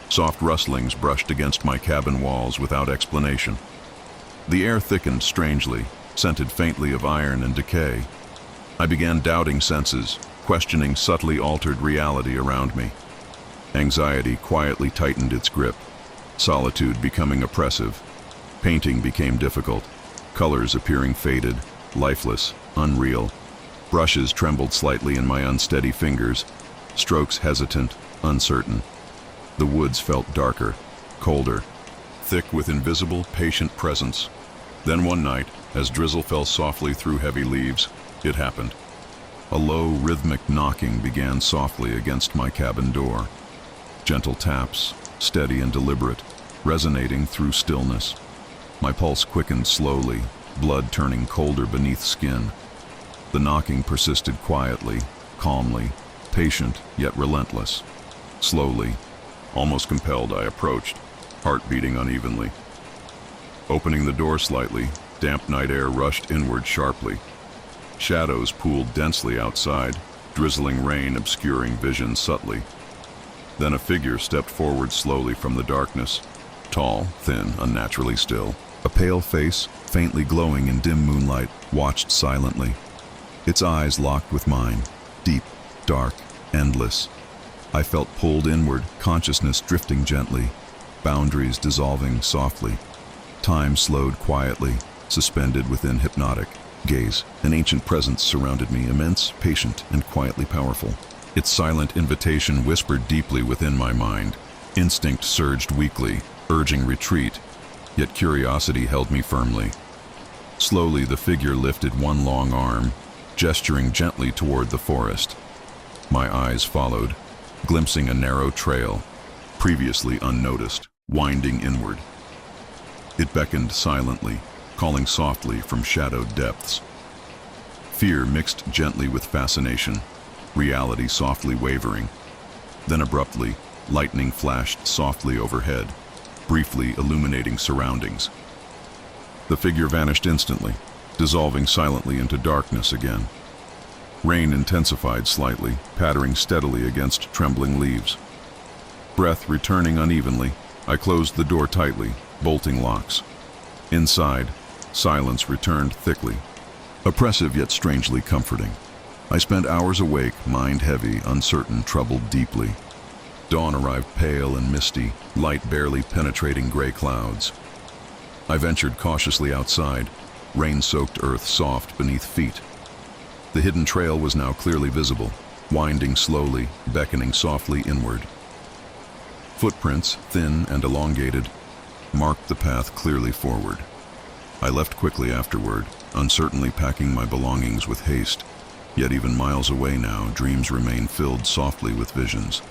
Soft rustlings brushed against my cabin walls without explanation. The air thickened strangely, scented faintly of iron and decay. I began doubting senses, questioning subtly altered reality around me. Anxiety quietly tightened its grip, solitude becoming oppressive. Painting became difficult, colors appearing faded, lifeless, unreal. Brushes trembled slightly in my unsteady fingers, strokes hesitant, uncertain. The woods felt darker, colder, thick with invisible, patient presence. Then one night, as drizzle fell softly through heavy leaves, it happened. A low, rhythmic knocking began softly against my cabin door. Gentle taps, steady and deliberate, resonating through stillness. My pulse quickened slowly, blood turning colder beneath skin. The knocking persisted quietly, calmly, patient yet relentless. Slowly, almost compelled, I approached, heart beating unevenly. Opening the door slightly, damp night air rushed inward sharply. Shadows pooled densely outside, drizzling rain obscuring vision subtly. Then a figure stepped forward slowly from the darkness, tall, thin, unnaturally still. A pale face, faintly glowing in dim moonlight, watched silently. Its eyes locked with mine, deep, dark, endless. I felt pulled inward, consciousness drifting gently, boundaries dissolving softly. Time slowed quietly, suspended within hypnotic gaze. An ancient presence surrounded me, immense, patient, and quietly powerful. Its silent invitation whispered deeply within my mind. Instinct surged weakly, urging retreat, yet curiosity held me firmly. Slowly, the figure lifted one long arm, gesturing gently toward the forest. My eyes followed, glimpsing a narrow trail, previously unnoticed, winding inward. It beckoned silently, calling softly from shadowed depths. Fear mixed gently with fascination, reality softly wavering. Then abruptly, lightning flashed softly overhead, briefly illuminating surroundings. The figure vanished instantly, dissolving silently into darkness again. Rain intensified slightly, pattering steadily against trembling leaves. Breath returning unevenly, I closed the door tightly, bolting locks. Inside, silence returned thickly, oppressive yet strangely comforting. I spent hours awake, mind heavy, uncertain, troubled deeply. Dawn arrived pale and misty, light barely penetrating gray clouds. I ventured cautiously outside, rain-soaked earth soft beneath feet. The hidden trail was now clearly visible, winding slowly, beckoning softly inward. Footprints, thin and elongated, marked the path clearly forward. I left quickly afterward, uncertainly packing my belongings with haste. Yet even miles away now, dreams remain filled softly with visions.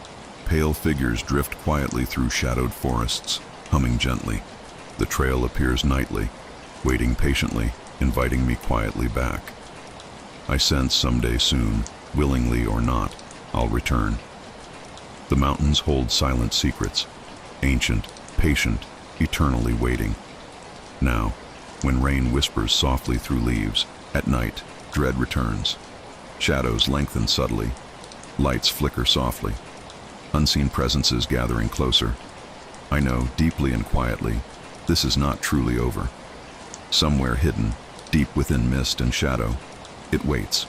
Pale figures drift quietly through shadowed forests, humming gently. The trail appears nightly, waiting patiently, inviting me quietly back. I sense someday soon, willingly or not, I'll return. The mountains hold silent secrets, ancient, patient, eternally waiting. Now, when rain whispers softly through leaves, at night, dread returns. Shadows lengthen subtly, lights flicker softly. Unseen presences gathering closer. I know, deeply and quietly, this is not truly over. Somewhere hidden, deep within mist and shadow, it waits.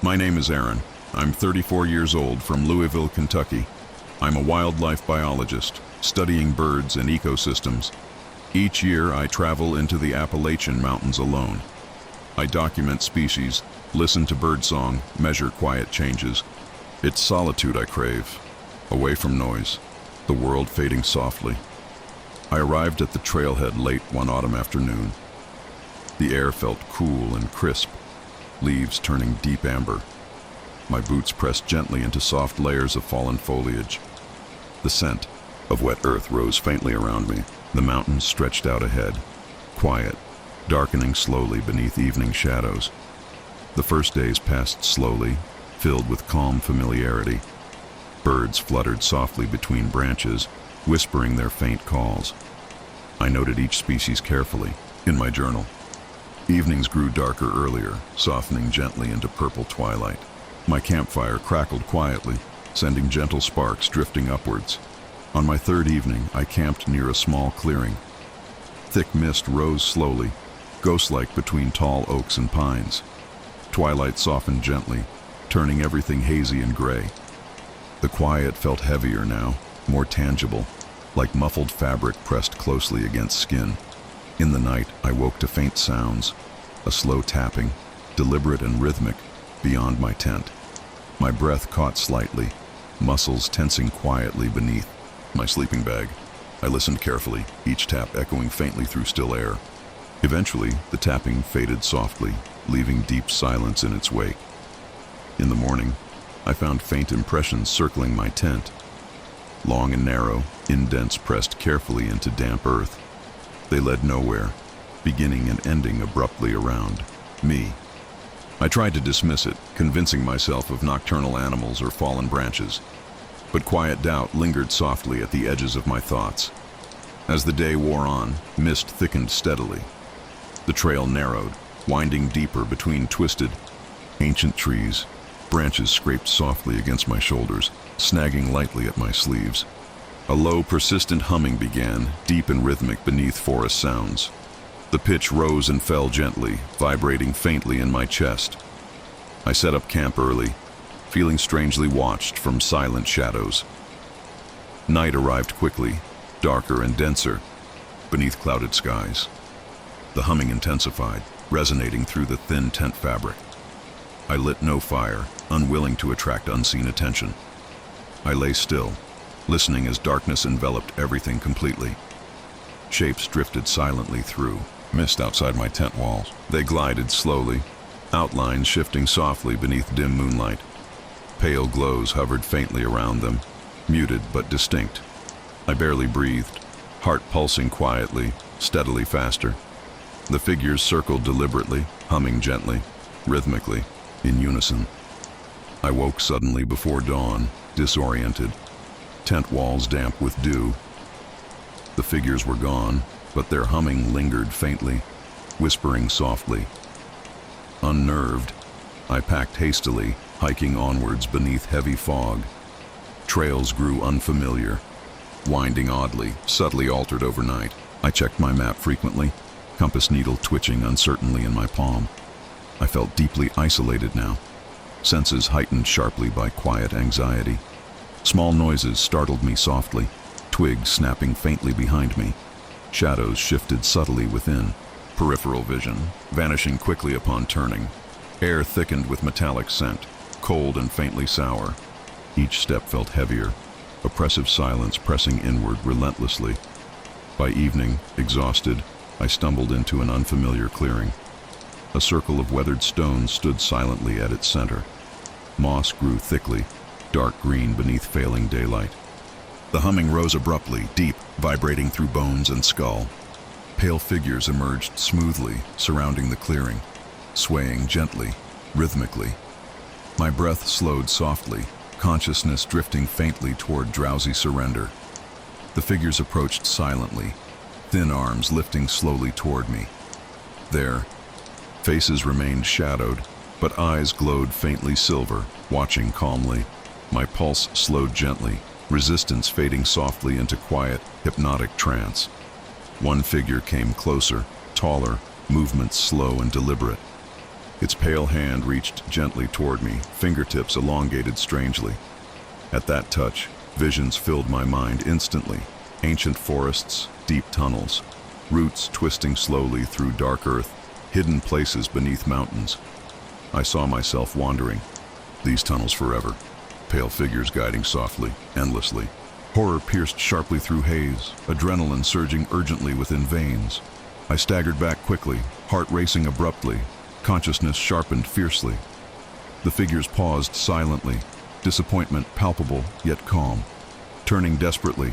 My name is Aaron. I'm 34 years old from Louisville, Kentucky. I'm a wildlife biologist, studying birds and ecosystems. Each year I travel into the Appalachian Mountains alone. I document species, listen to birdsong, measure quiet changes. It's solitude I crave, away from noise, the world fading softly. I arrived at the trailhead late one autumn afternoon. The air felt cool and crisp, leaves turning deep amber. My boots pressed gently into soft layers of fallen foliage. The scent of wet earth rose faintly around me, The mountains stretched out ahead, quiet, darkening slowly beneath evening shadows. The first days passed slowly, filled with calm familiarity. Birds fluttered softly between branches, whispering their faint calls. I noted each species carefully, in my journal. Evenings grew darker earlier, softening gently into purple twilight. My campfire crackled quietly, sending gentle sparks drifting upwards. On my third evening, I camped near a small clearing. Thick mist rose slowly, ghost-like between tall oaks and pines. Twilight softened gently, turning everything hazy and gray. The quiet felt heavier now, more tangible, like muffled fabric pressed closely against skin. In the night, I woke to faint sounds, a slow tapping, deliberate and rhythmic, beyond my tent. My breath caught slightly, muscles tensing quietly beneath my sleeping bag. I listened carefully, each tap echoing faintly through still air. Eventually, the tapping faded softly, leaving deep silence in its wake. In the morning, I found faint impressions circling my tent. Long and narrow, indents pressed carefully into damp earth. They led nowhere, beginning and ending abruptly around me. I tried to dismiss it, convincing myself of nocturnal animals or fallen branches. But quiet doubt lingered softly at the edges of my thoughts. As the day wore on, mist thickened steadily. The trail narrowed, winding deeper between twisted, ancient trees. Branches scraped softly against my shoulders, snagging lightly at my sleeves. A low, persistent humming began, deep and rhythmic beneath forest sounds. The pitch rose and fell gently, vibrating faintly in my chest. I set up camp early, feeling strangely watched from silent shadows. Night arrived quickly, darker and denser, beneath clouded skies. The humming intensified, resonating through the thin tent fabric. I lit no fire, unwilling to attract unseen attention. I lay still, listening as darkness enveloped everything completely. Shapes drifted silently through, mist outside my tent walls. They glided slowly, outlines shifting softly beneath dim moonlight. Pale glows hovered faintly around them, muted but distinct. I barely breathed, heart pulsing quietly, steadily faster. The figures circled deliberately, humming gently, rhythmically, in unison. I woke suddenly before dawn, disoriented, tent walls damp with dew. The figures were gone, but their humming lingered faintly, whispering softly. Unnerved, I packed hastily, hiking onwards beneath heavy fog. Trails grew unfamiliar, winding oddly, subtly altered overnight. I checked my map frequently, compass needle twitching uncertainly in my palm. I felt deeply isolated now, senses heightened sharply by quiet anxiety. Small noises startled me softly, twigs snapping faintly behind me. Shadows shifted subtly within, peripheral vision vanishing quickly upon turning. Air thickened with metallic scent, cold and faintly sour. Each step felt heavier, oppressive silence pressing inward relentlessly. By evening, exhausted, I stumbled into an unfamiliar clearing. A circle of weathered stones stood silently at its center. Moss grew thickly, dark green beneath failing daylight. The humming rose abruptly, deep, vibrating through bones and skull. Pale figures emerged smoothly, surrounding the clearing, swaying gently, rhythmically. My breath slowed softly, consciousness drifting faintly toward drowsy surrender. The figures approached silently, thin arms lifting slowly toward me. There, faces remained shadowed, but eyes glowed faintly silver, watching calmly. My pulse slowed gently, resistance fading softly into quiet, hypnotic trance. One figure came closer, taller, movements slow and deliberate. Its pale hand reached gently toward me, fingertips elongated strangely. At that touch, visions filled my mind instantly. Ancient forests, deep tunnels, roots twisting slowly through dark earth, hidden places beneath mountains. I saw myself wandering, these tunnels forever, pale figures guiding softly, endlessly. Horror pierced sharply through haze, adrenaline surging urgently within veins. I staggered back quickly, heart racing abruptly, consciousness sharpened fiercely. The figures paused silently, disappointment palpable yet calm. Turning desperately,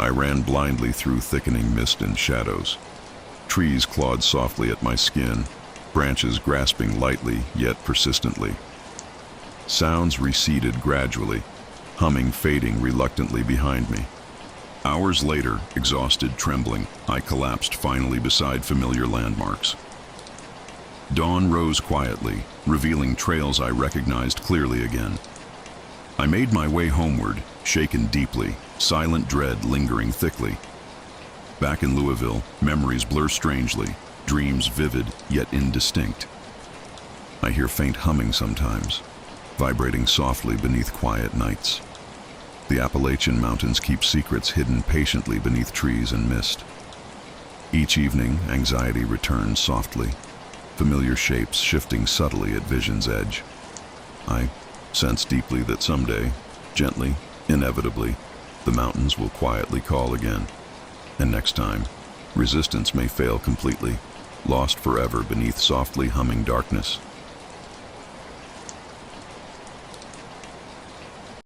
I ran blindly through thickening mist and shadows. Trees clawed softly at my skin, branches grasping lightly yet persistently. Sounds receded gradually, humming fading reluctantly behind me. Hours later, exhausted, trembling, I collapsed finally beside familiar landmarks. Dawn rose quietly, revealing trails I recognized clearly again. I made my way homeward, shaken deeply, silent dread lingering thickly. Back in Louisville, memories blur strangely, dreams vivid yet indistinct. I hear faint humming sometimes, vibrating softly beneath quiet nights. The Appalachian mountains keep secrets hidden patiently beneath trees and mist. Each evening, anxiety returns softly, familiar shapes shifting subtly at vision's edge. I sense deeply that someday, gently, inevitably, the mountains will quietly call again. And next time, resistance may fail completely, lost forever beneath softly humming darkness.